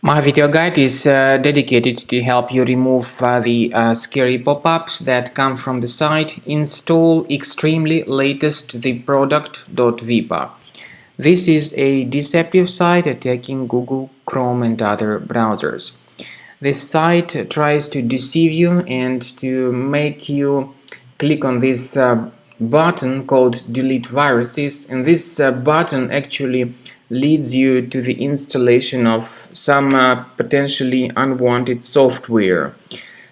My video guide is dedicated to help you remove the scary pop-ups that come from the site Installextremelylatesttheproduct.vip. This is a deceptive site attacking Google, Chrome and other browsers. This site tries to deceive you and to make you click on this button called delete viruses, and this button actually leads you to the installation of some potentially unwanted software.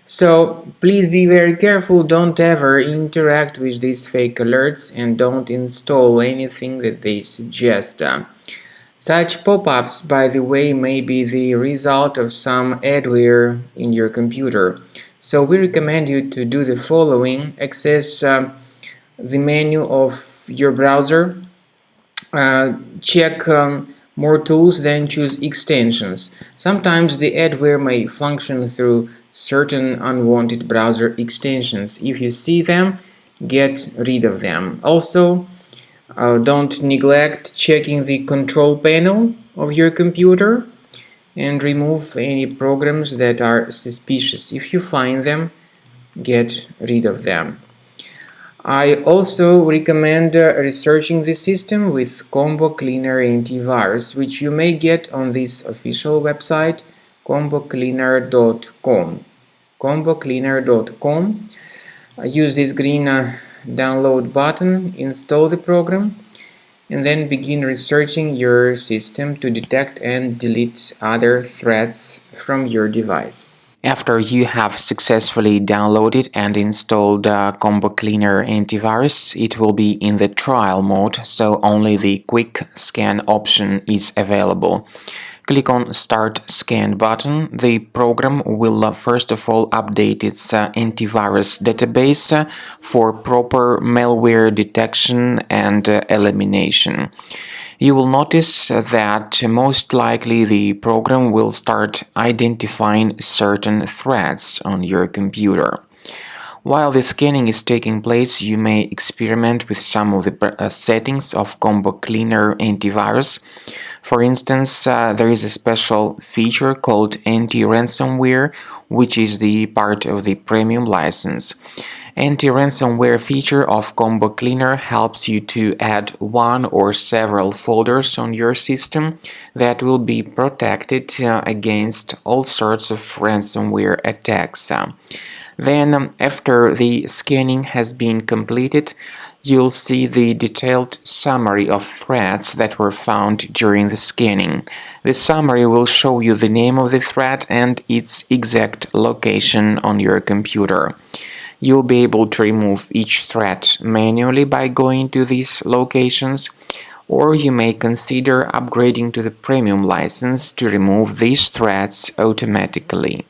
So please be very careful, don't ever interact with these fake alerts and don't install anything that they suggest. Such pop-ups, by the way, may be the result of some adware in your computer. So we recommend you to do the following: access the menu of your browser, check more tools, then choose extensions. Sometimes the adware may function through certain unwanted browser extensions. If you see them, get rid of them. Also, don't neglect checking the control panel of your computer and remove any programs that are suspicious. If you find them, get rid of them. I also recommend researching the system with Combo Cleaner Antivirus, which you may get on this official website, combocleaner.com. combocleaner.com. Use this green download button, install the program, and then begin researching your system to detect and delete other threats from your device. After you have successfully downloaded and installed Combo Cleaner Antivirus, it will be in the trial mode, so only the quick scan option is available. Click on Start Scan button. The program will first of all update its antivirus database for proper malware detection and elimination. You will notice that most likely the program will start identifying certain threats on your computer. While the scanning is taking place, you may experiment with some of the settings of Combo Cleaner Antivirus. For instance, there is a special feature called anti-ransomware, which is the part of the premium license. Anti-ransomware feature of Combo Cleaner helps you to add one or several folders on your system that will be protected against all sorts of ransomware attacks. Then, after the scanning has been completed, you'll see the detailed summary of threats that were found during the scanning. The summary will show you the name of the threat and its exact location on your computer. You'll be able to remove each threat manually by going to these locations, or you may consider upgrading to the premium license to remove these threats automatically.